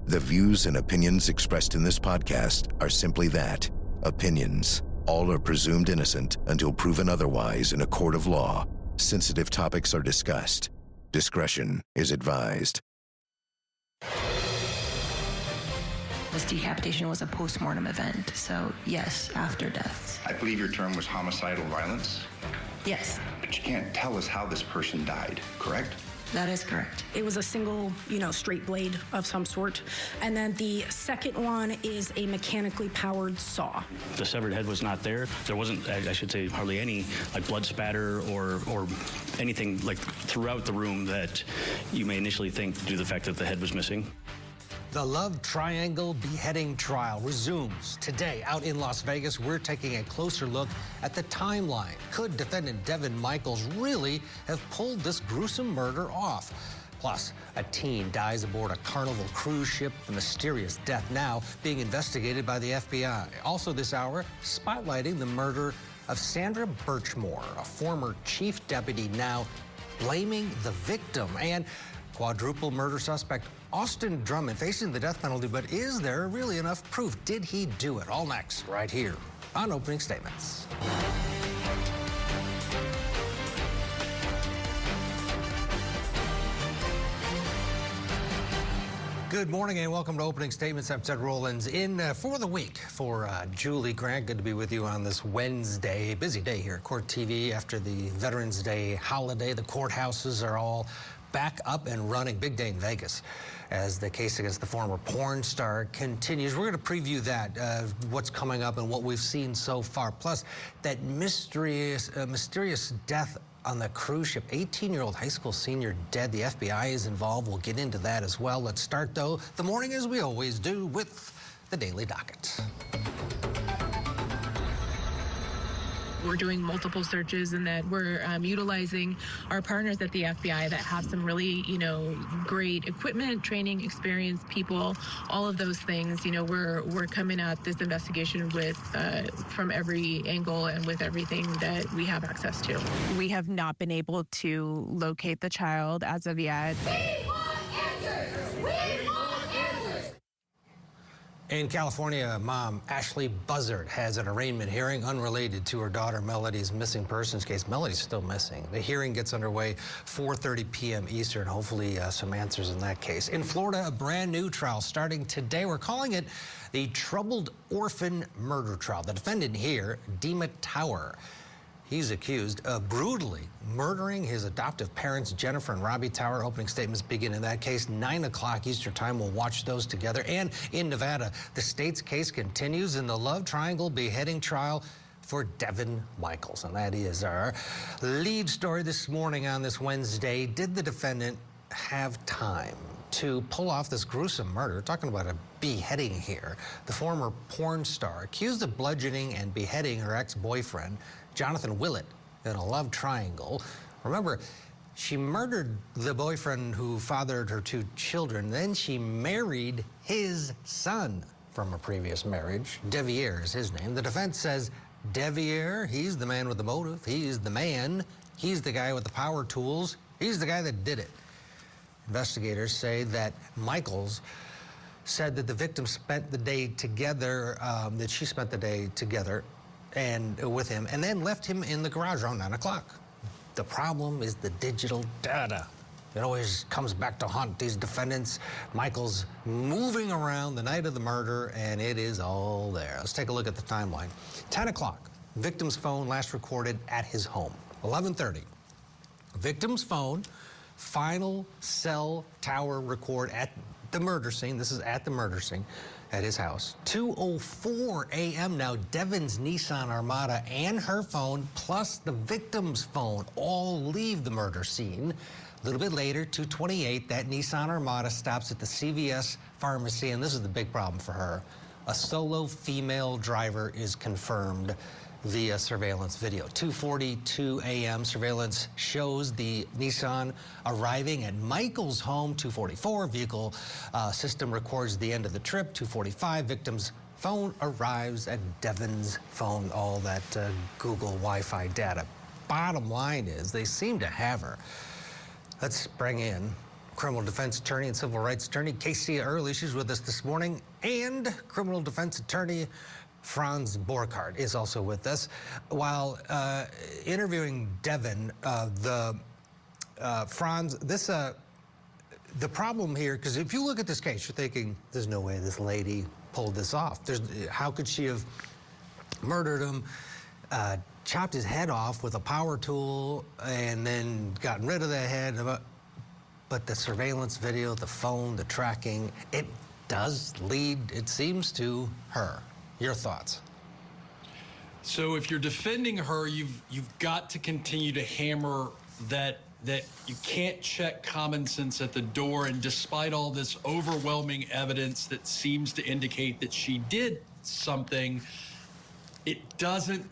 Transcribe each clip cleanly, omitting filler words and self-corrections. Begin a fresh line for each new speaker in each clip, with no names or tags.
The views and opinions expressed in this podcast are simply that, opinions. All are presumed innocent until proven otherwise in a court of law. Sensitive topics are discussed. Discretion is advised.
This decapitation was a post-mortem event, so yes, after death.
I believe your term was homicidal violence.
Yes.
But you can't tell us how this person died, correct?
That is correct.
It was a single, straight blade of some sort. And then the second one is a mechanically powered saw.
The severed head was not there. There wasn't, I should say, hardly any blood spatter or anything throughout the room that you may initially think due to the fact that the head was missing.
The love triangle beheading trial resumes today out in Las Vegas. We're taking a closer look at the timeline. Could defendant Devyn Michaels really have pulled this gruesome murder off? Plus, a teen dies aboard a Carnival Cruise ship. The mysterious death now being investigated by the FBI. Also this hour, spotlighting the murder of Sandra Birchmore, a former chief deputy now blaming the victim. And quadruple murder suspect Austin Drummond facing the death penalty, but is there really enough proof? Did he do it? All next, right here on Opening Statements. Good morning and welcome to Opening Statements. I'm Ted Rollins in for the week for Julie Grant. Good to be with you on this Wednesday. Busy day here at Court TV after the Veterans Day holiday. The courthouses are all back up and running. Big day in Vegas as the case against the former porn star continues. We're going to preview that, what's coming up and what we've seen so far. Plus, that mysterious death on the cruise ship. 18-year-old high school senior dead. The FBI is involved. We'll get into that as well. Let's start, though, the morning as we always do with the Daily Docket.
We're doing multiple searches and that we're utilizing our partners at the FBI that have some really, great equipment, training, experienced people, all of those things. We're coming at this investigation with from every angle and with everything that we have access to.
We have not been able to locate the child as of yet.
In California, mom Ashley Buzzard has an arraignment hearing unrelated to her daughter Melody's missing persons case. Melody's still missing. The hearing gets underway 4:30 p.m. Eastern. Hopefully some answers in that case. In Florida, a brand new trial starting today. We're calling it the Troubled Orphan Murder Trial. The defendant here, Dima Tower. He's accused of brutally murdering his adoptive parents, Jennifer and Robbie Tower. Opening statements begin in that case, 9 o'clock Eastern time. We'll watch those together. And in Nevada, the state's case continues in the love triangle beheading trial for Devyn Michaels. And that is our lead story this morning on this Wednesday. Did the defendant have time to pull off this gruesome murder? Talking about a beheading here. The former porn star accused of bludgeoning and beheading her ex-boyfriend, Johnathan Willette, in a love triangle. Remember, she murdered the boyfriend who fathered her 2 children. Then she married his son from a previous marriage. Devier is his name. The defense says Devier, he's the man with the motive. He's the man. He's the guy with the power tools. He's the guy that did it. Investigators say that Michaels said that the victim spent the day together, that she spent the day together and with him, and then left him in the garage around 9 o'clock. The problem is the digital data. It always comes back to haunt these defendants. Michaels moving around the night of the murder, and it is all there. Let's take a look at the timeline. 10 o'clock, victim's phone last recorded at his home. 11:30, victim's phone, final cell tower record at the murder scene. This is at the murder scene at his house. 2:04 a.m. now, Devyn's Nissan Armada and her phone, plus the victim's phone, all leave the murder scene. A little bit later, 2:28, that Nissan Armada stops at the CVS pharmacy, and this is the big problem for her. A solo female driver is confirmed via surveillance video. 2:42 a.m. surveillance shows the Nissan arriving at Michael's home. 2:44 vehicle system records the end of the trip. 2:45 victim's phone arrives at Devyn's phone. All that Google Wi-Fi data. Bottom line is they seem to have her. Let's bring in criminal defense attorney and civil rights attorney Casey Early. She's with us this morning, and criminal defense attorney Franz Borchardt is also with us. While interviewing Devyn, Franz, the problem here, because if you look at this case, you're thinking, there's no way this lady pulled this off. How could she have murdered him, chopped his head off with a power tool, and then gotten rid of the head? But the surveillance video, the phone, the tracking, it does lead, it seems, to her. Your thoughts?
So if you're defending her, you've got to continue to hammer that you can't check common sense at the door, and despite all this overwhelming evidence that seems to indicate that she did something, it doesn't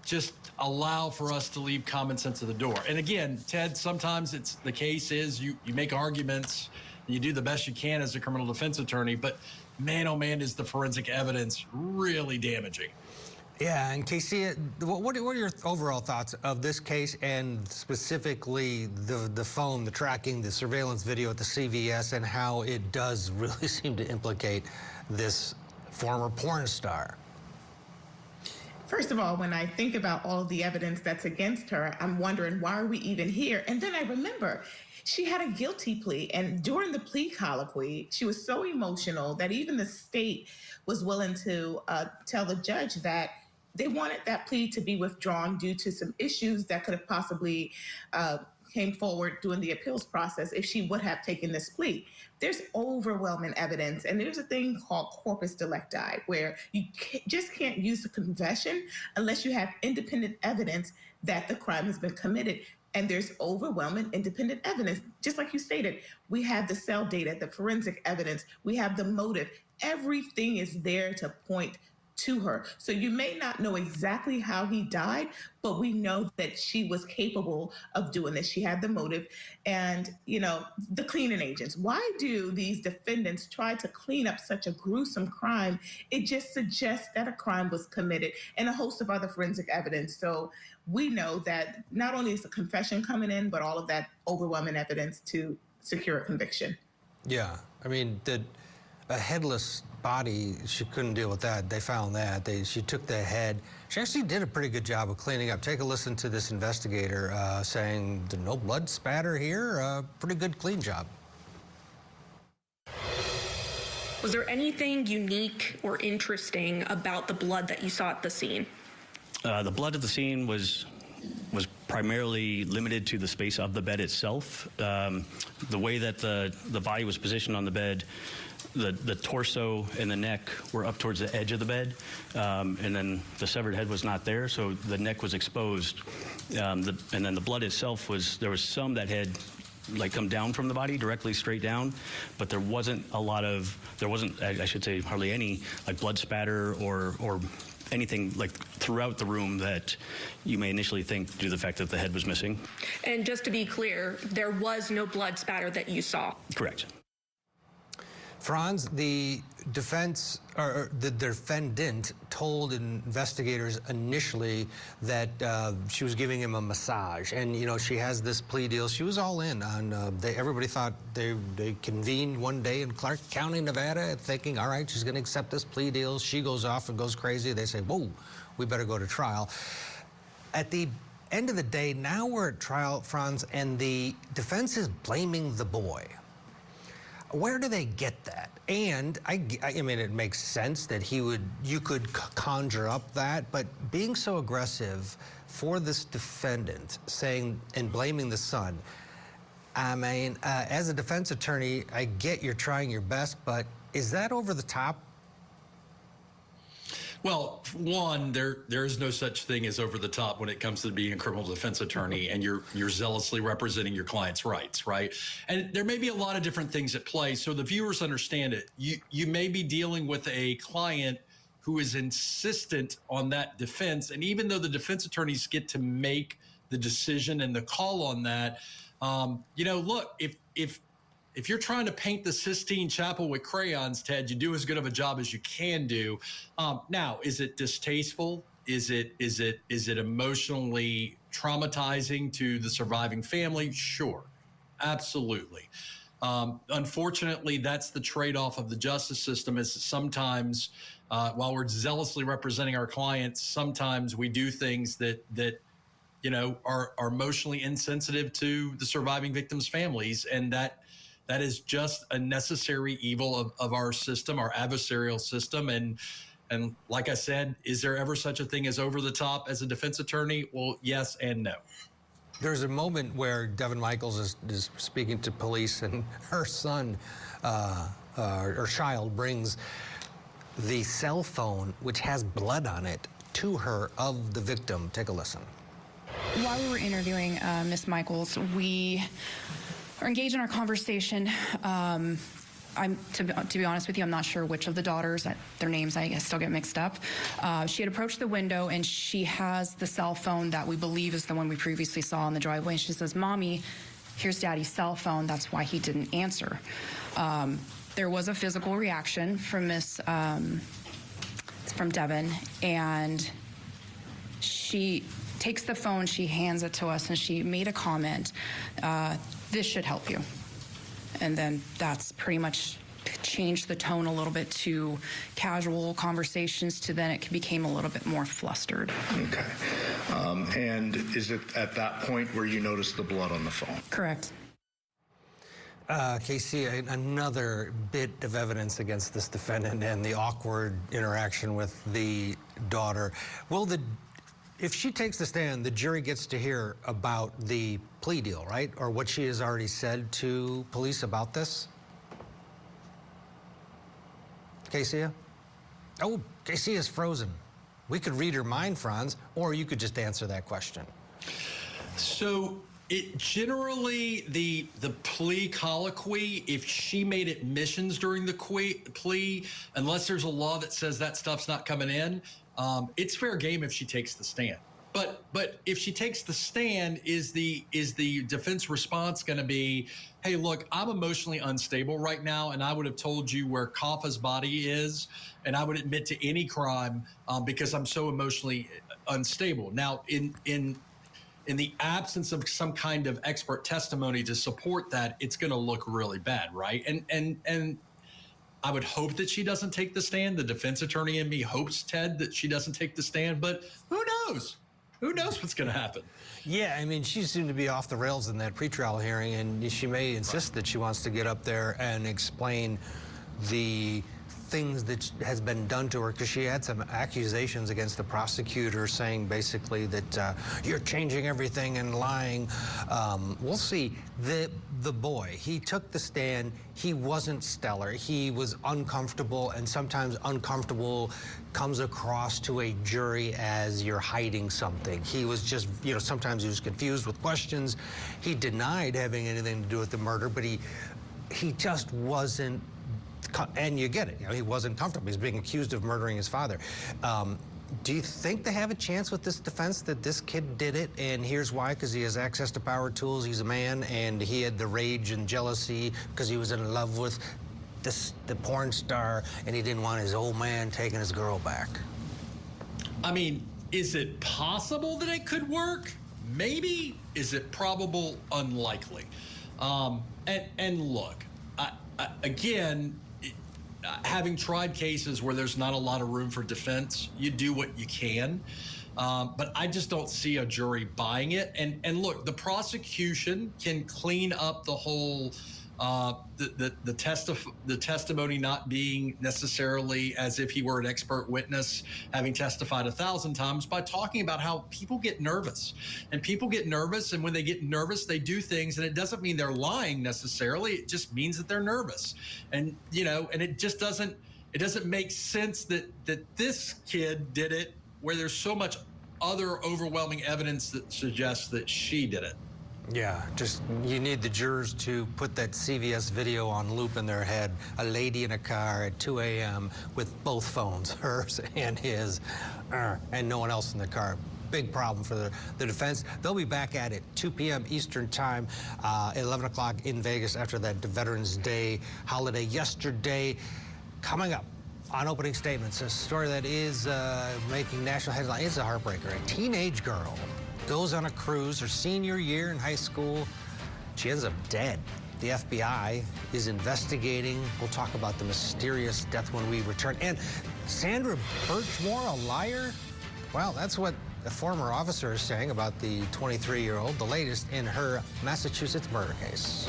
just allow for us to leave common sense at the door. And again, Ted, sometimes the case is you make arguments and you do the best you can as a criminal defense attorney, but man, oh man, is the forensic evidence really damaging.
Yeah, and Casey, what are your overall thoughts of this case, and specifically the phone, the tracking, the surveillance video at the CVS, and how it does really seem to implicate this former porn star?
First of all, when I think about all of the evidence that's against her, I'm wondering, why are we even here? And then I remember she had a guilty plea, and during the plea colloquy, she was so emotional that even the state was willing to tell the judge that they wanted that plea to be withdrawn due to some issues that could have possibly came forward during the appeals process if she would have taken this plea. There's overwhelming evidence, and there's a thing called corpus delicti, where you just can't use the confession unless you have independent evidence that the crime has been committed. And there's overwhelming independent evidence. Just like you stated, we have the cell data, the forensic evidence, we have the motive. Everything is there to point to her. So you may not know exactly how he died, but we know that she was capable of doing this. She had the motive. And, the cleaning agents, why do these defendants try to clean up such a gruesome crime? It just suggests that a crime was committed, and a host of other forensic evidence. So we know that not only is the confession coming in, but all of that overwhelming evidence to secure a conviction.
Yeah, I mean, a headless body, she couldn't deal with that. They found that. She took the head. She actually did a pretty good job of cleaning up. Take a listen to this investigator saying, no blood spatter here, pretty good clean job.
Was there anything unique or interesting about the blood that you saw at the scene?
The blood at the scene was primarily limited to the space of the bed itself. The way that the body was positioned on the bed, the torso and the neck were up towards the edge of the bed, and then the severed head was not there, so the neck was exposed. And then the blood itself there was some that had come down from the body directly straight down, but there wasn't I should say hardly any blood spatter or anything throughout the room that you may initially think due to the fact that the head was missing.
And just to be clear, there was no blood spatter that you saw?
Correct.
Franz, the defense, or the defendant, told investigators initially that she was giving him a massage, and she has this plea deal. She was all in on. Everybody thought they convened one day in Clark County, Nevada, thinking, all right, she's going to accept this plea deal. She goes off and goes crazy. They say, whoa, we better go to trial. At the end of the day, now we're at trial, Franz, and the defense is blaming the boy. Where do they get that? And I mean, it makes sense that you could conjure up that, but being so aggressive for this defendant, saying and blaming the son, I mean, as a defense attorney, I get you're trying your best, but is that over the top?
Well, one, there is no such thing as over the top when it comes to being a criminal defense attorney, and you're zealously representing your client's rights, right? And there may be a lot of different things at play, so the viewers understand it. You may be dealing with a client who is insistent on that defense, and even though the defense attorneys get to make the decision and the call on that, look, if you're trying to paint the Sistine Chapel with crayons, Ted, you do as good of a job as you can do. Now, is it distasteful? Is it emotionally traumatizing to the surviving family? Sure. Absolutely. Unfortunately, that's the trade-off of the justice system is sometimes, while we're zealously representing our clients, sometimes we do things that are emotionally insensitive to the surviving victims' families. And that is just a necessary evil of our system, our adversarial system. And like I said, is there ever such a thing as over the top as a defense attorney? Well, yes and no.
There's a moment where Devyn Michaels is speaking to police, and her son, or child, brings the cell phone, which has blood on it, to her of the victim. Take a listen.
While we were interviewing Miss Michaels, we are engaged in our conversation. To be honest with you, I'm not sure which of the daughters, their names I still get mixed up. She had approached the window, and she has the cell phone that we believe is the one we previously saw in the driveway. And she says, "Mommy, here's Daddy's cell phone. That's why he didn't answer." There was a physical reaction from from Devyn, and she takes the phone, she hands it to us, and she made a comment, "This should help you." And then that's pretty much changed the tone a little bit to casual conversations to then it became a little bit more flustered.
Okay. And is it at that point where you noticed the blood on the phone?
Correct.
Casey, another bit of evidence against this defendant and the awkward interaction with the daughter. If she takes the stand, the jury gets to hear about the plea deal, right? Or what she has already said to police about this? Casey? Oh, Casey is frozen. We could read her mind, Franz, or you could just answer that question.
So generally, the plea colloquy, if she made admissions during the plea, unless there's a law that says that stuff's not coming in, it's fair game if she takes the stand. But if she takes the stand, is the defense response going to be, "Hey, look, I'm emotionally unstable right now, and I would have told you where Kaffa's body is, and I would admit to any crime because I'm so emotionally unstable." Now, in the absence of some kind of expert testimony to support that, it's going to look really bad, right? And I would hope that she doesn't take the stand. The defense attorney in me hopes, Ted, that she doesn't take the stand, but who knows? Who knows what's going to happen?
Yeah, I mean, she seemed to be off the rails in that pretrial hearing, and she may insist that she wants to get up there and explain the things that has been done to her, because she had some accusations against the prosecutor saying basically that you're changing everything and lying. We'll see. The boy, he took the stand. He wasn't stellar. He was uncomfortable, and sometimes uncomfortable comes across to a jury as you're hiding something. He was just, sometimes he was confused with questions. He denied having anything to do with the murder, but he just wasn't. And you get it. He wasn't comfortable. He's being accused of murdering his father. Do you think they have a chance with this defense that this kid did it? And here's why: because he has access to power tools. He's a man, and he had the rage and jealousy because he was in love with the porn star, and he didn't want his old man taking his girl back.
I mean, is it possible that it could work? Maybe. Is it probable? Unlikely. And look, again, having tried cases where there's not a lot of room for defense, you do what you can. But I just don't see a jury buying it. And look, the prosecution can clean up the whole the testimony not being necessarily as if he were an expert witness, having testified 1,000 times, by talking about how people get nervous. And people get nervous, and when they get nervous, they do things, and it doesn't mean they're lying necessarily. It just means that they're nervous. And, and it just doesn't make sense that this kid did it where there's so much other overwhelming evidence that suggests that she did it.
Yeah, just you need the jurors to put that CVS video on loop in their head. A lady in a car at 2 a.m. with both phones, hers and his, and no one else in the car. Big problem for the defense. They'll be back at it 2 p.m. Eastern time, 11 o'clock in Vegas after that Veterans Day holiday yesterday. Coming up on opening statements, a story that is making national headlines. It's a heartbreaker. A teenage girl goes on a cruise her senior year in high school, She ends up dead. The FBI is investigating. We'll talk about the mysterious death when we return. And Sandra Birchmore, a liar? Well, that's what a former officer is saying about the 23-year-old, the latest in her Massachusetts murder case.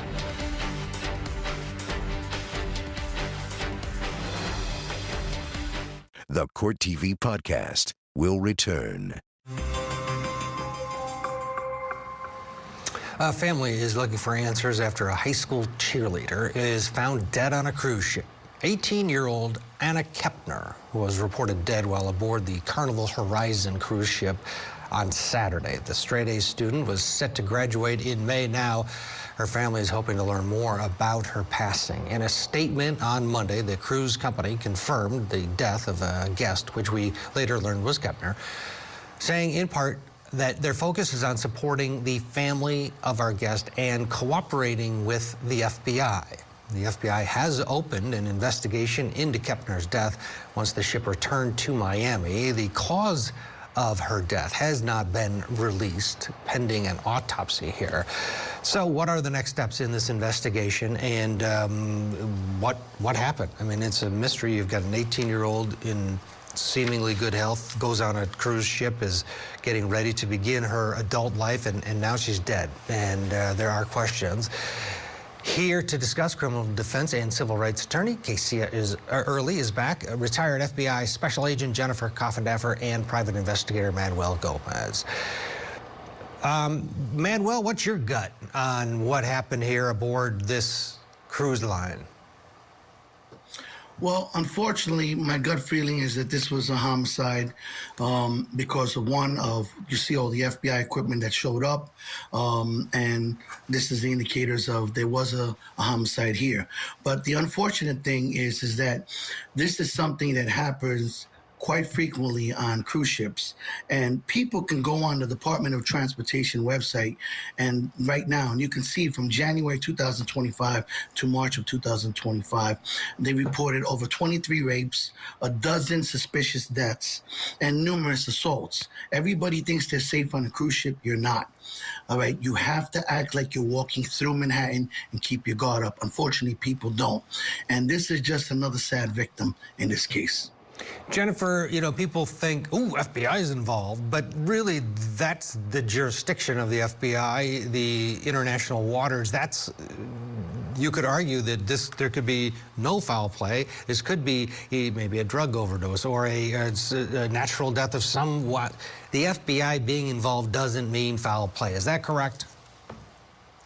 The Court TV podcast will return.
A family is looking for answers after a high school cheerleader is found dead on a cruise ship. 18-year-old Anna Kepner was reported dead while aboard the Carnival Horizon cruise ship on Saturday. The straight-A student was set to graduate in May. Now, her family is hoping to learn more about her passing. In a statement on Monday, the cruise company confirmed the death of a guest, which we later learned was Kepner, saying in part that their focus is on supporting the family of our guest and cooperating with the FBI. The FBI has opened an investigation into Kepner's death once the ship returned to Miami. The cause of her death has not been released, pending an autopsy here. So what are the next steps in this investigation, and what happened? I mean, it's a mystery. You've got an 18-year-old in seemingly good health, goes on a cruise ship, is getting ready to begin her adult life, and now she's dead. And there are questions. Here to discuss criminal defense and civil rights attorney Casey Early is back, retired FBI Special Agent Jennifer Coffendaffer, and private investigator Manuel Gomez. Manuel, what's your gut on what happened here aboard this cruise line?
Well, unfortunately, my gut feeling is that this was a homicide because of you see all the FBI equipment that showed up, and this is the indicators of there was a homicide here. But the unfortunate thing is that this is something that happens quite frequently on cruise ships, and people can go on the Department of Transportation website and right now, and you can see from January 2025 to March of 2025, they reported over 23 rapes, a dozen suspicious deaths, and numerous assaults. Everybody thinks they're safe on a cruise ship. You're not. All right, you have to act like you're walking through Manhattan and keep your guard up. Unfortunately, people don't, and this is just another sad victim in this case.
Jennifer, you know, people think, ooh, FBI is involved, but really that's the jurisdiction of the FBI, the international waters. That's, you could argue that there could be no foul play. This could be maybe a drug overdose or a natural death of somewhat. The FBI being involved doesn't mean foul play. Is that correct?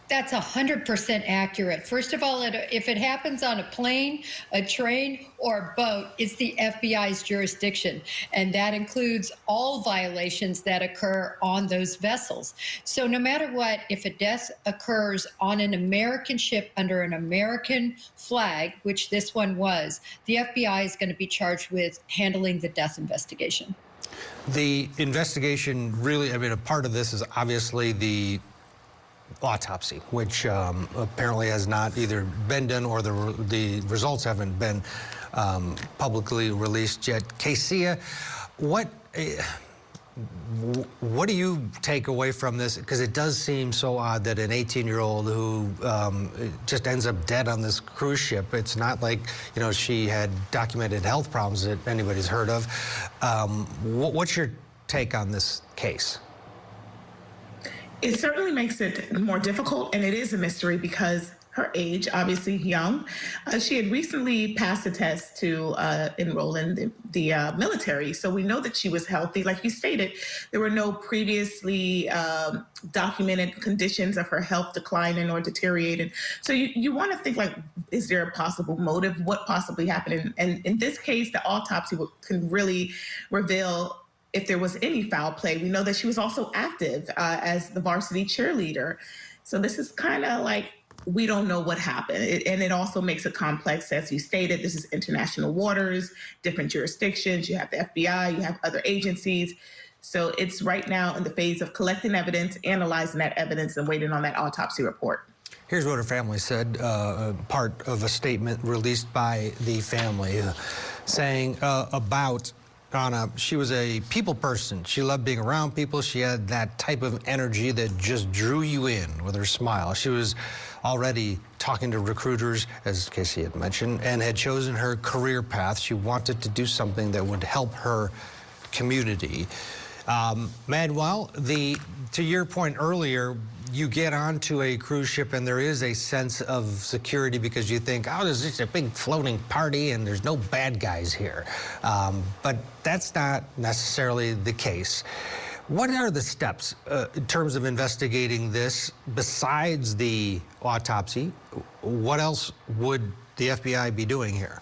That's 100% accurate. First of all, if it happens on a plane, a train, or a boat, it's the FBI's jurisdiction. And that includes all violations that occur on those vessels. So no matter what, if a death occurs on an American ship under an American flag, which this one was, the FBI is going to be charged with handling the death investigation.
The investigation really, I mean, a part of this is obviously the autopsy, which apparently has not either been done or the results haven't been publicly released yet. Casey, what do you take away from this? Because it does seem so odd that an 18-year-old who just ends up dead on this cruise ship, it's not like, you know, she had documented health problems that anybody's heard of. What's your take on this case?
It certainly makes it more difficult, and it is a mystery because her age, obviously young. She had recently passed a test to enroll in the military, so we know that she was healthy. Like you stated, there were no previously documented conditions of her health declining or deteriorating. So you want to think, like, is there a possible motive? What possibly happened? And in this case, the autopsy can really reveal if there was any foul play. We know that she was also active as the varsity cheerleader. So this is kind of like, we don't know what happened. And it also makes it complex. As you stated, this is international waters, different jurisdictions. You have the FBI, you have other agencies. So it's right now in the phase of collecting evidence, analyzing that evidence, and waiting on that autopsy report.
Here's what her family said, part of a statement released by the family, saying about Anna, she was a people person. She loved being around people. She had that type of energy that just drew you in with her smile. She was already talking to recruiters, as Casey had mentioned, and had chosen her career path. She wanted to do something that would help her community. Manuel, to your point earlier, you get onto a cruise ship and there is a sense of security because you think, oh, there's just a big floating party and there's no bad guys here. But that's not necessarily the case. What are the steps in terms of investigating this besides the autopsy? What else would the FBI be doing here?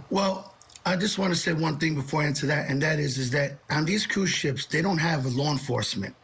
Well, I just want to say one thing before I answer that, and that is that on these cruise ships, they don't have law enforcement.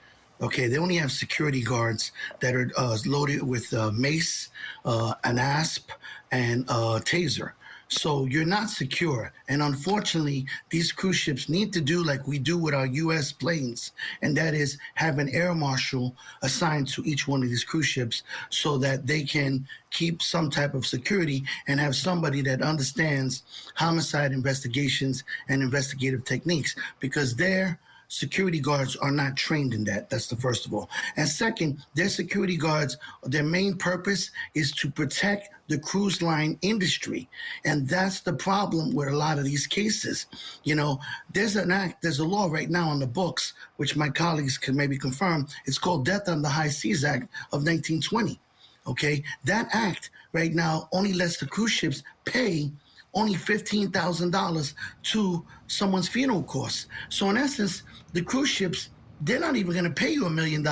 Okay, they only have security guards that are loaded with mace, an asp, and a taser. So you're not secure. And unfortunately, these cruise ships need to do like we do with our U.S. planes, and that is have an air marshal assigned to each one of these cruise ships so that they can keep some type of security and have somebody that understands homicide investigations and investigative techniques, because their security guards are not trained in that. That's the first of all. And second, their security guards, their main purpose is to protect the cruise line industry. And that's the problem with a lot of these cases. You know, there's a law right now on the books, which my colleagues can maybe confirm. It's called Death on the High Seas Act of 1920. Okay, that act right now only lets the cruise ships pay only $15,000 to someone's funeral costs. So in essence, the cruise ships, they're not even going to pay you $1 million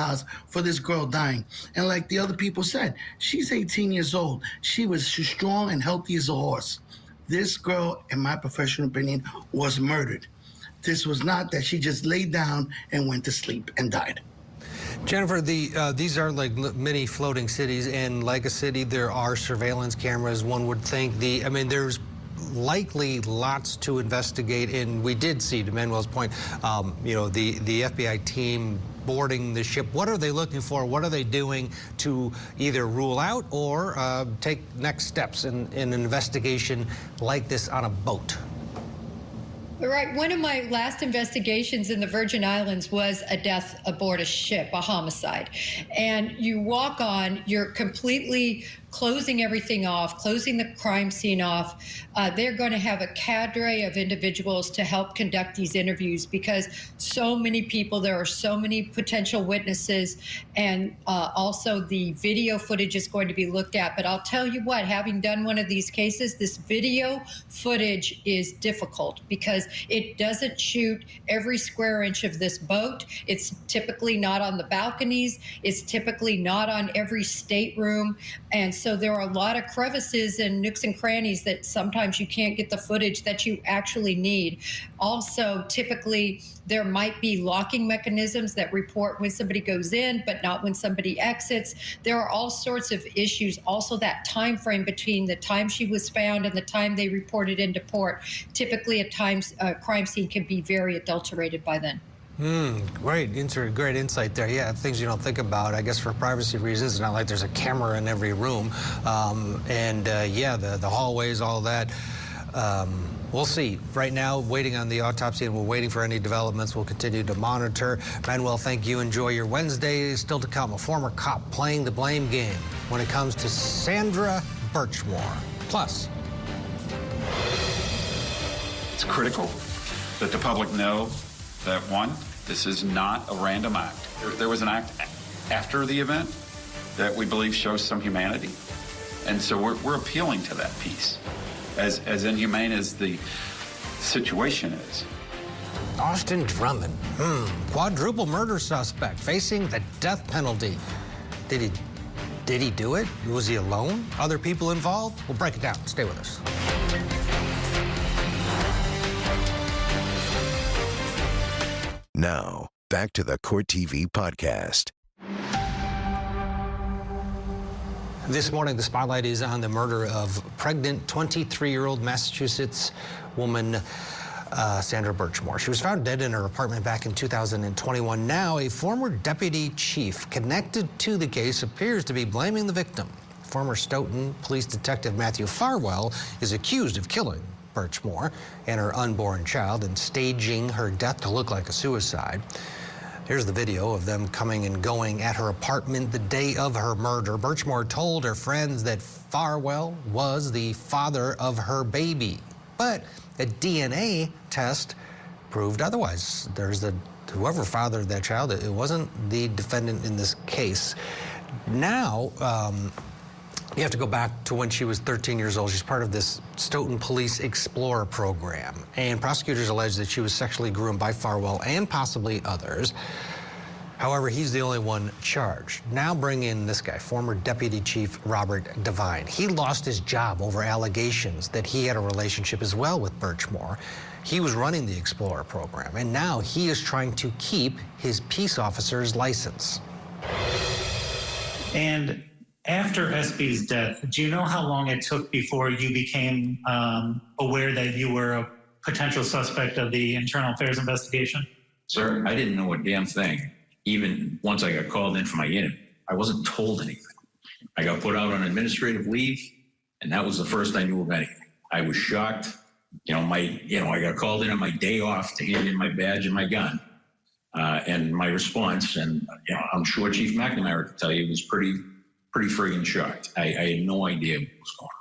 for this girl dying. And like the other people said, she's 18 years old. She's strong and healthy as a horse. This girl, in my professional opinion, was murdered. This was not that she just laid down and went to sleep and died.
Jennifer, these are like mini floating cities, and like a city, there are surveillance cameras. One would think there's likely lots to investigate, and we did see, to Manuel's point, the FBI team boarding the ship. What are they looking for? What are they doing to either rule out or take next steps in an investigation like this on a boat?
Right. One of my last investigations in the Virgin Islands was a death aboard a ship, a homicide. And you walk on, you're completely closing everything off, closing the crime scene off. They're going to have a cadre of individuals to help conduct these interviews because so many people, there are so many potential witnesses, and also the video footage is going to be looked at. But I'll tell you what, having done one of these cases, this video footage is difficult because it doesn't shoot every square inch of this boat. It's typically not on the balconies. It's typically not on every stateroom. And so there are a lot of crevices and nooks and crannies that sometimes you can't get the footage that you actually need. Also, typically, there might be locking mechanisms that report when somebody goes in, but not when somebody exits. There are all sorts of issues. Also, that time frame between the time she was found and the time they reported into port. Typically, at times, a crime scene can be very adulterated by then.
Great insight there. Yeah, things you don't think about. I guess for privacy reasons, it's not like there's a camera in every room. The hallways, all that. We'll see. Right now, waiting on the autopsy, and we're waiting for any developments. We'll continue to monitor. Manuel, thank you. Enjoy your Wednesday. Still to come, a former cop playing the blame game when it comes to Sandra Birchmore. Plus,
it's critical that the public know that, one, this is not a random act. There was an act after the event that we believe shows some humanity. And so we're appealing to that piece. As inhumane as the situation is.
Austin Drummond, quadruple murder suspect facing the death penalty. Did he do it? Was he alone? Other people involved? We'll break it down. Stay with us.
Now, back to the Court TV podcast.
This morning, the spotlight is on the murder of pregnant 23-year-old Massachusetts woman, Sandra Birchmore. She was found dead in her apartment back in 2021. Now, a former deputy chief connected to the case appears to be blaming the victim. Former Stoughton Police Detective Matthew Farwell is accused of killing Birchmore and her unborn child and staging her death to look like a suicide. Here's the video of them coming and going at her apartment the day of her murder. Birchmore told her friends that Farwell was the father of her baby, but a DNA test proved otherwise. Whoever fathered that child, it wasn't the defendant in this case. Now, you have to go back to when she was 13 years old. She's part of this Stoughton Police Explorer program, and prosecutors allege that she was sexually groomed by Farwell and possibly others. However, he's the only one charged. Now bring in this guy, former Deputy Chief Robert Devyn. He lost his job over allegations that he had a relationship as well with Birchmore. He was running the Explorer program, and now he is trying to keep his peace officer's license.
And after SB's death, do you know how long it took before you became aware that you were a potential suspect of the internal affairs investigation?
Sir, I didn't know a damn thing. Even once I got called in for my unit, I wasn't told anything. I got put out on administrative leave, and that was the first I knew of anything. I was shocked. I got called in on my day off to hand in my badge and my gun. And my response, and I'm sure Chief McNamara could tell you, was pretty friggin' shocked. I had no idea what was going on.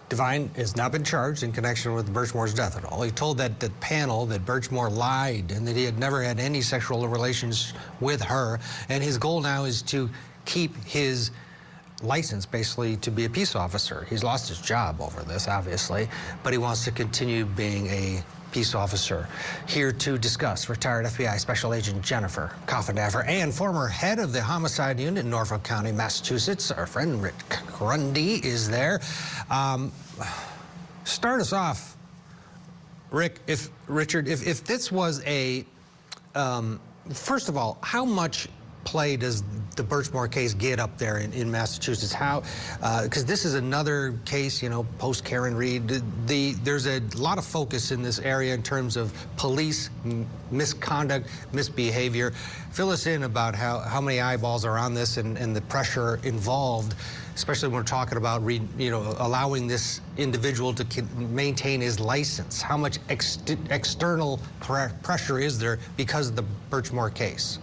Devyn has not been charged in connection with Birchmore's death at all. He told that panel that Birchmore lied and that he had never had any sexual relations with her. And his goal now is to keep his license, basically, to be a peace officer. He's lost his job over this, obviously, but he wants to continue being a peace officer. Here to discuss, retired FBI Special Agent Jennifer Coffindaffer and former head of the homicide unit in Norfolk County, Massachusetts. Our friend Rick Grundy is there. Start us off, Rick. If this was a, first of all, how much play does the Birchmore case get up there in Massachusetts? How, because this is another case, post Karen Reed. There's a lot of focus in this area in terms of police misconduct, misbehavior. Fill us in about how many eyeballs are on this and the pressure involved, especially when we're talking about allowing this individual to maintain his license. How much external pressure is there because of the Birchmore case?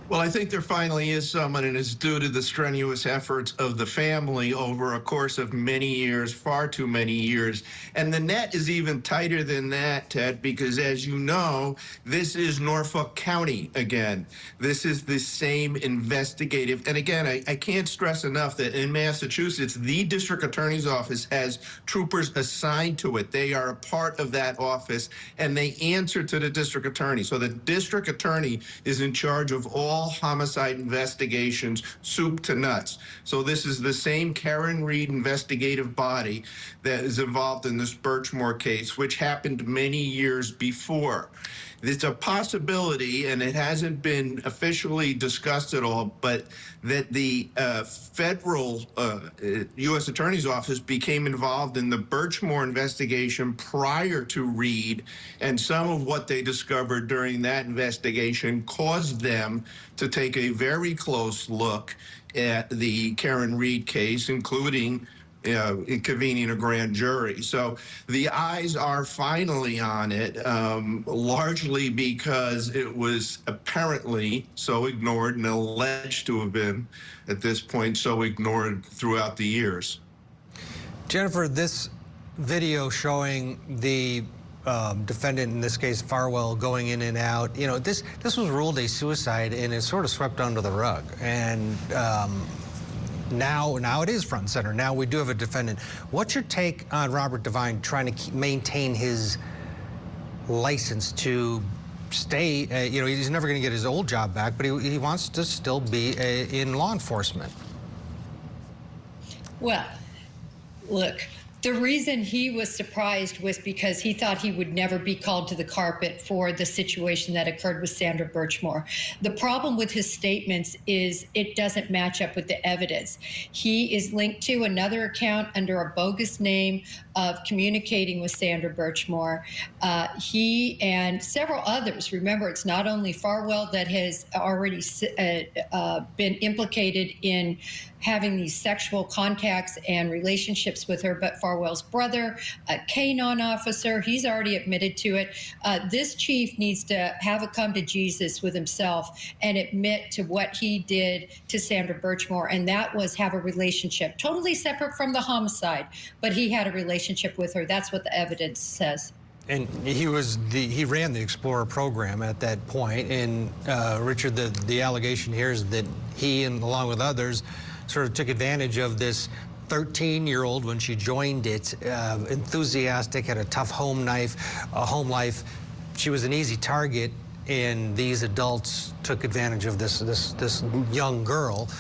Well, I think there finally is some, and it is due to the strenuous efforts of the family over a course of many years, far too many years. And the net is even tighter than that, Ted, because as you know, this is Norfolk County again. This is the same investigative. And again, I can't stress enough that in Massachusetts, the district attorney's office has troopers assigned to it. They are a part of that office, and they answer to the district attorney. So the district attorney is in charge of all homicide investigations, soup to nuts. So this is the same Karen Reed investigative body that is involved in this Birchmore case, which happened many years before. It's a possibility, and it hasn't been officially discussed at all, but that the federal U.S. Attorney's Office became involved in the Birchmore investigation prior to Reed, and some of what they discovered during that investigation caused them to take a very close look at the Karen Reed case, including convening a grand jury. So the eyes are finally on it, largely because it was apparently so ignored and alleged to have been, at this point, so ignored throughout the years.
Jennifer, this video showing the defendant, in this case Farwell, going in and out, this was ruled a suicide, and it's sort of swept under the rug. And now it is front and center. Now we do have a defendant. What's your take on Robert Devyn trying to maintain his license to stay? He's never going to get his old job back, but he wants to still be in law enforcement.
Well, look, the reason he was surprised was because he thought he would never be called to the carpet for the situation that occurred with Sandra Birchmore. The problem with his statements is it doesn't match up with the evidence. He is linked to another account under a bogus name of communicating with Sandra Birchmore. He and several others, remember, it's not only Farwell that has already been implicated in having these sexual contacts and relationships with her, but Farwell's brother, a K-9 officer, he's already admitted to it. This chief needs to have a come to Jesus with himself and admit to what he did to Sandra Birchmore, and that was have a relationship, totally separate from the homicide, but he had a relationship with her. That's what the evidence says.
And he ran the Explorer program at that point. And Richard, the allegation here is that he, and along with others, sort of took advantage of this 13-year-old when she joined it, enthusiastic, had a tough home life. She was an easy target, and these adults took advantage of this young girl.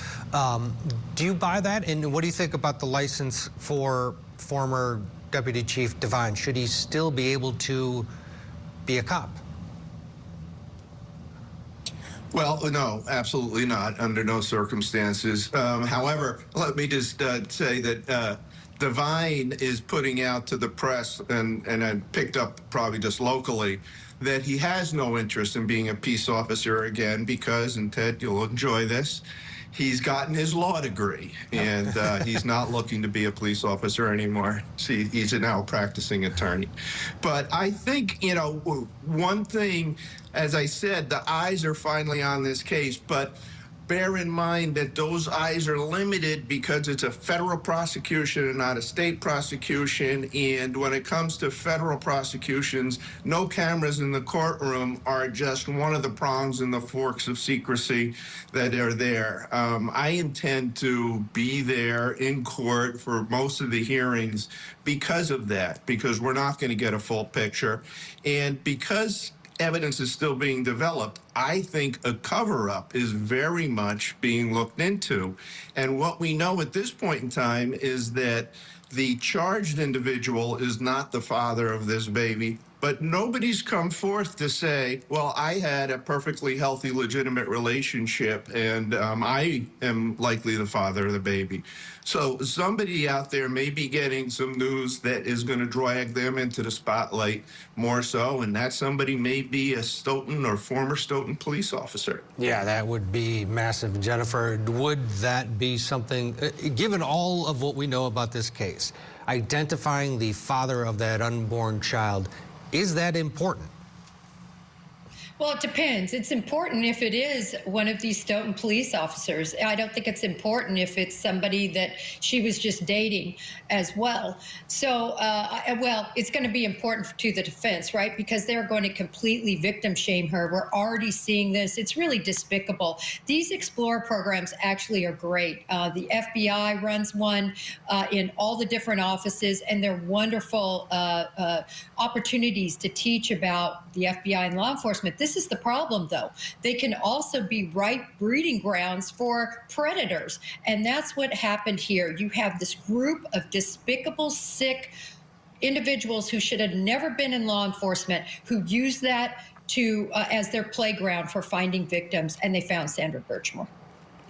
Do you buy that? And what do you think about the license for former Deputy Chief Devyn? Should he still be able to be a cop?
Well, no, absolutely not, under no circumstances. However, let me just say that Devyn is putting out to the press, and I picked up probably just locally, that he has no interest in being a peace officer again because, and Ted, you'll enjoy this, he's gotten his law degree, and he's not looking to be a police officer anymore. See, he's a now practicing attorney. But I think, you know, one thing, as I said, the eyes are finally on this case, but bear in mind that those eyes are limited because it's a federal prosecution and not a state prosecution. And when it comes to federal prosecutions, no cameras in the courtroom are just one of the prongs in the forks of secrecy that are there. I intend to be there in court for most of the hearings because of that, because we're not going to get a full picture. And because evidence is still being developed, I think a cover-up is very much being looked into. And what we know at this point in time is that the charged individual is not the father of this baby, but nobody's come forth to say, well, I had a perfectly healthy, legitimate relationship, and I am likely the father of the baby. So somebody out there may be getting some news that is going to drag them into the spotlight more so, and that somebody may be a Stoughton or former Stoughton police officer.
Yeah, that would be massive. Jennifer, would that be something, given all of what we know about this case, identifying the father of that unborn child, is that important?
Well, it depends. It's important if it is one of these Stoughton police officers. I don't think it's important if it's somebody that she was just dating as well. So, well, it's going to be important to the defense, right? Because they're going to completely victim shame her. We're already seeing this. It's really despicable. These Explorer programs actually are great. The FBI runs one in all the different offices, and they're wonderful opportunities to teach about the FBI and law enforcement. This is the problem, though. They can also be ripe breeding grounds for predators. And that's what happened here. You have this group of despicable, sick individuals who should have never been in law enforcement, who use that to as their playground for finding victims. And they found Sandra Birchmore.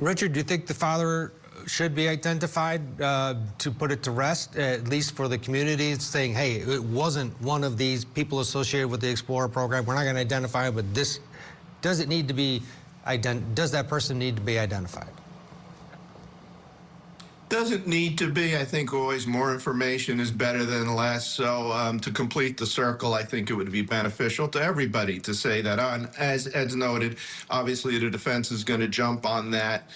Richard, do you think the father should be identified to put it to rest, at least for the community, saying, hey, it wasn't one of these people associated with the Explorer program. We're not going to identify it, but this, does it need to be, does that person need to be identified?
Doesn't need to be. I think always more information is better than less. So to complete the circle, I think it would be beneficial to everybody to say that on. As noted, obviously the defense is going to jump on that,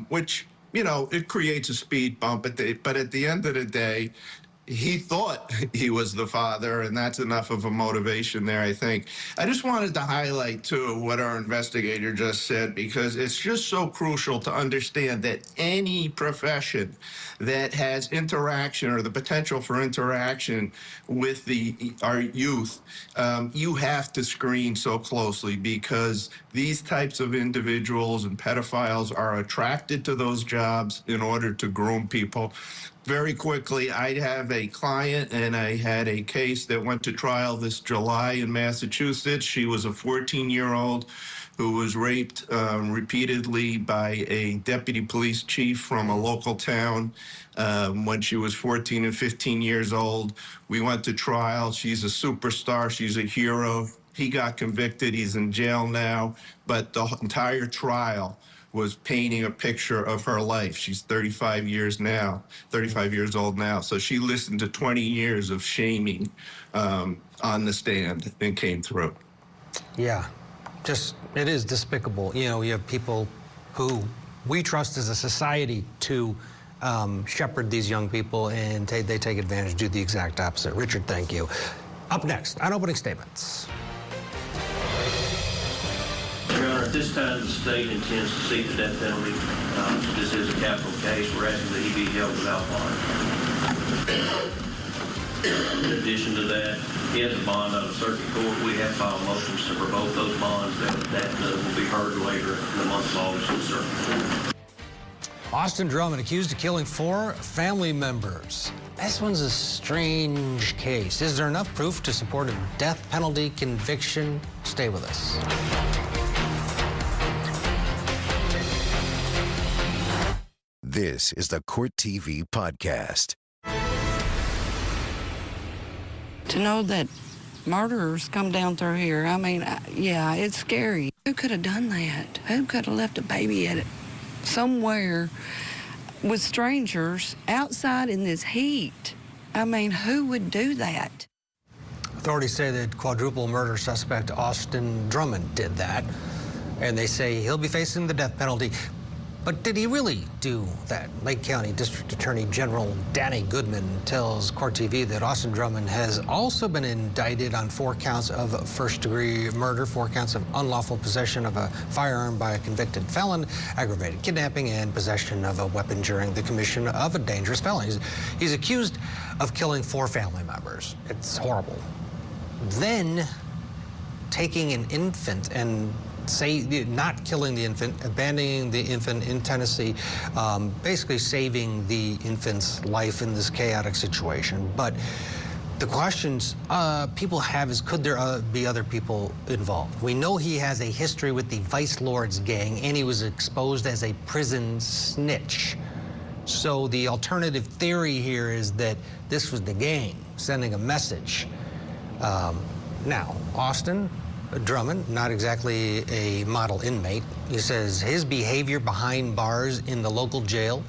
which, you know, it creates a speed bump. But at the end of the day, he thought he was the father, and that's enough of a motivation there, I think. I just wanted to highlight, too, what our investigator just said, because it's just so crucial to understand that any profession that has interaction or the potential for interaction with our youth, you have to screen so closely, because these types of individuals and pedophiles are attracted to those jobs in order to groom people. Very quickly, I have a client, and I had a case that went to trial this July in Massachusetts. She was a 14-year-old who was raped repeatedly by a deputy police chief from a local town when she was 14 and 15 years old. We went to trial. She's a superstar. She's a hero. He got convicted. He's in jail now. But the entire trial was painting a picture of her life. She's 35 years old now. So she listened to 20 years of shaming on the stand and came through.
Yeah, it is despicable. You know, you have people who we trust as a society to shepherd these young people, and they take advantage, do the exact opposite. Richard, thank you. Up next, on opening statements.
Your Honor, at this time, the state intends to seek the death penalty. This is a capital case. We're asking that he be held without bond. In addition to that, he has a bond out of circuit court. We have filed motions to revoke those bonds. That will be heard later in the month of August in circuit court.
Austin Drummond accused of killing 4 family members. This one's a strange case. Is there enough proof to support a death penalty conviction? Stay with us.
This is the Court TV podcast.
To know that murderers come down through here, I mean, yeah, it's scary. Who could have done that? Who could have left a baby at it somewhere with strangers outside in this heat? I mean, who would do that?
Authorities say that quadruple murder suspect Austin Drummond did that, and they say he'll be facing the death penalty. But did he really do that? Lake County District Attorney General Danny Goodman tells Court TV that Austin Drummond has also been indicted on 4 counts of first-degree murder, 4 counts of unlawful possession of a firearm by a convicted felon, aggravated kidnapping, and possession of a weapon during the commission of a dangerous felony. He's accused of killing 4 family members. It's horrible. Then taking an infant and not killing the infant, abandoning the infant in Tennessee, basically saving the infant's life in this chaotic situation. But the questions people have is, could there be other people involved? We know he has a history with the Vice Lords gang, and he was exposed as a prison snitch. So the alternative theory here is that this was the gang sending a message. Now, Austin Drummond, not exactly a model inmate. He says his behavior behind bars in the local jail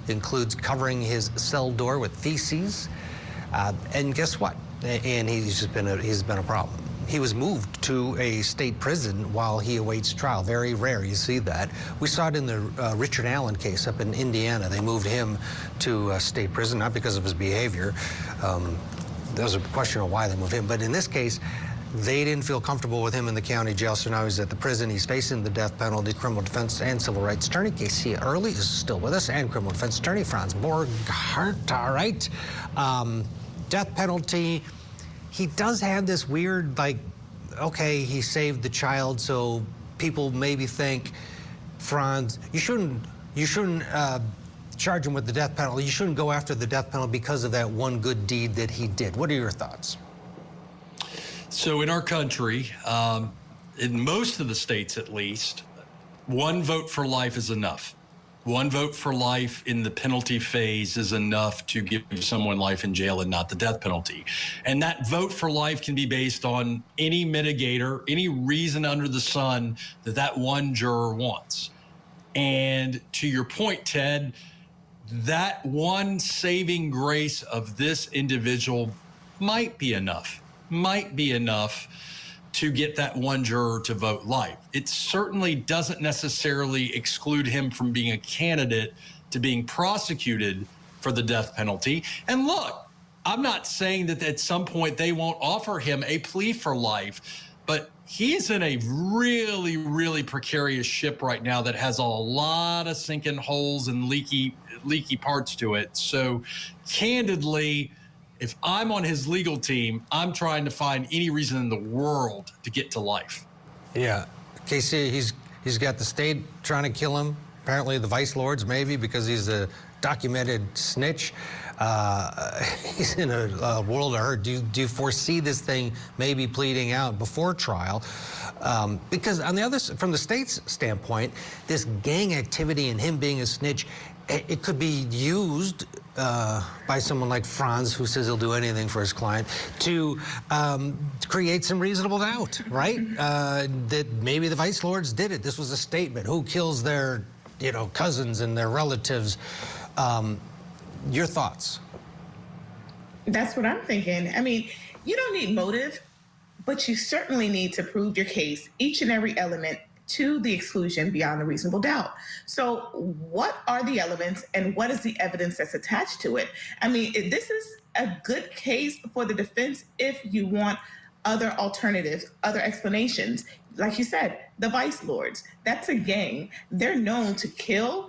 includes covering his cell door with feces. And guess what? And he's been a problem. He was moved to a state prison while he awaits trial. Very rare you see that. We saw it in the Richard Allen case up in Indiana. They moved him to state prison, not because of his behavior. There was a question of why they moved him. But in this case, they didn't feel comfortable with him in the county jail, so now he's at the prison. He's facing the death penalty. Criminal defense and civil rights attorney Casey Early is still with us, and criminal defense attorney Franz Borghardt. All right. Death penalty. He does have this weird, like, okay, he saved the child, so people maybe think, Franz, you shouldn't charge him with the death penalty. You shouldn't go after the death penalty because of that one good deed that he did. What are your thoughts?
So in our country, in most of the states at least, 1 vote for life is enough. 1 vote for life in the penalty phase is enough to give someone life in jail and not the death penalty. And that vote for life can be based on any mitigator, any reason under the sun that one juror wants. And to your point, Ted, that one saving grace of this individual might be enough to get that 1 juror to vote life. It certainly doesn't necessarily exclude him from being a candidate to being prosecuted for the death penalty. And look, I'm not saying that at some point they won't offer him a plea for life, but he's in a really, really precarious ship right now that has a lot of sinking holes and leaky parts to it. So candidly, if I'm on his legal team, I'm trying to find any reason in the world to get to life.
Yeah. Casey, he's got the state trying to kill him. Apparently the Vice Lords, maybe, because he's a documented snitch. He's in a world of hurt. Do you foresee this thing maybe pleading out before trial? Because on the other, from the state's standpoint, this gang activity and him being a snitch it could be used by someone like Franz, who says he'll do anything for his client, to create some reasonable doubt, right? That maybe the vice lords did it. This was a statement. Who kills their, cousins and their relatives? Your thoughts?
That's what I'm thinking. I mean, you don't need motive, but you certainly need to prove your case, each and every element, to the exclusion beyond a reasonable doubt. So what are the elements and what is the evidence that's attached to it? I mean, this is a good case for the defense if you want other alternatives, other explanations. Like you said, the vice lords, that's a gang. They're known to kill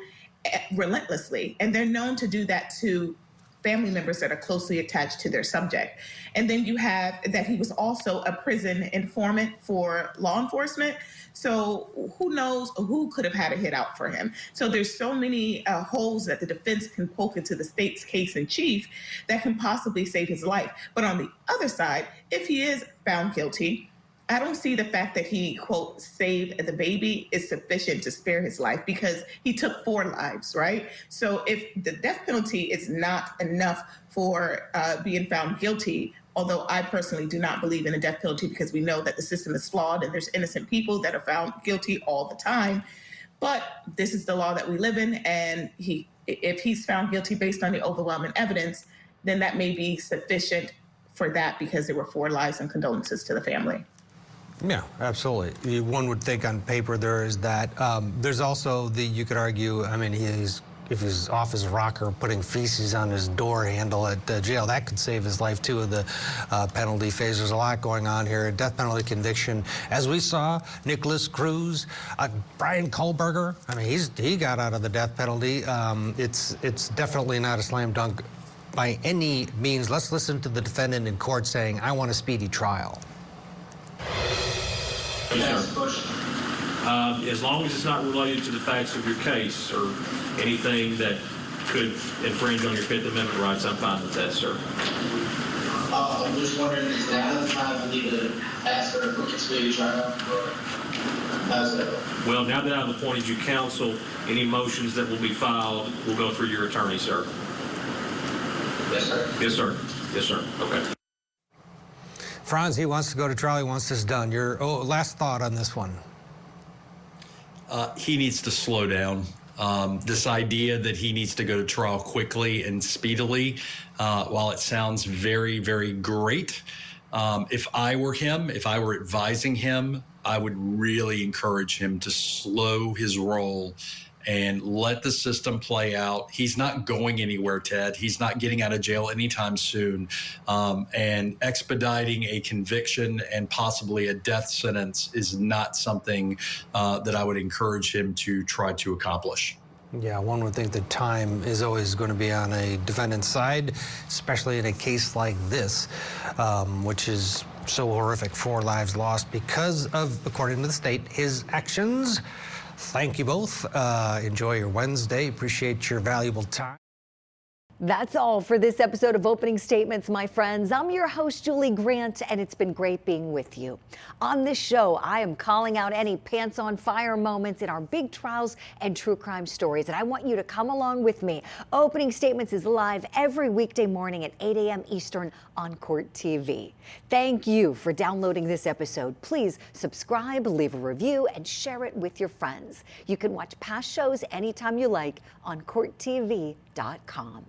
relentlessly, and they're known to do that to family members that are closely attached to their subject. And then you have that he was also a prison informant for law enforcement. So who knows who could have had a hit out for him? So there's so many holes that the defense can poke into the state's case in chief that can possibly save his life. But on the other side, if he is found guilty, I don't see the fact that he, quote, saved the baby is sufficient to spare his life, because he took 4 lives, right? So if the death penalty is not enough for being found guilty, although I personally do not believe in a death penalty because we know that the system is flawed and there's innocent people that are found guilty all the time. But this is the law that we live in, and if he's found guilty based on the overwhelming evidence, then that may be sufficient for that, because there were 4 lives, and condolences to the family.
Yeah, absolutely. One would think on paper there is that. There's also you could argue, I mean, if he's off his rocker putting feces on his door handle at jail, that could save his life too, of the penalty phase. There's a lot going on here. A death penalty conviction. As we saw, Nicholas Cruz, Brian Kohlberger, I mean, he got out of the death penalty. It's definitely not a slam dunk by any means. Let's listen to the defendant in court saying, I want a speedy trial.
As long as it's not related to the facts of your case or anything that could infringe on your Fifth Amendment rights, I'm fine with that, sir.
I'm just wondering, is that the time I need to ask for a quick speedy trial?
Well, now that I've appointed you counsel, any motions that will be filed will go through your attorney, sir.
Yes, sir.
Yes, sir. Yes, sir. Okay.
Franz, he wants to go to trial. He wants this done. Your last thought on this one?
He needs to slow down. This idea that he needs to go to trial quickly and speedily, while it sounds very, very great, if I were him, if I were advising him, I would really encourage him to slow his roll and let the system play out. He's not going anywhere, Ted. He's not getting out of jail anytime soon. And expediting a conviction and possibly a death sentence is not something that I would encourage him to try to accomplish.
Yeah, one would think that time is always going to be on a defendant's side, especially in a case like this, which is so horrific. 4 lives lost because of, according to the state, his actions. Thank you both. Enjoy your Wednesday. Appreciate your valuable time.
That's all for this episode of Opening Statements, my friends. I'm your host, Julie Grant, and it's been great being with you. On this show, I am calling out any pants on fire moments in our big trials and true crime stories, and I want you to come along with me. Opening Statements is live every weekday morning at 8 a.m. Eastern on Court TV. Thank you for downloading this episode. Please subscribe, leave a review, and share it with your friends. You can watch past shows anytime you like on CourtTV.com.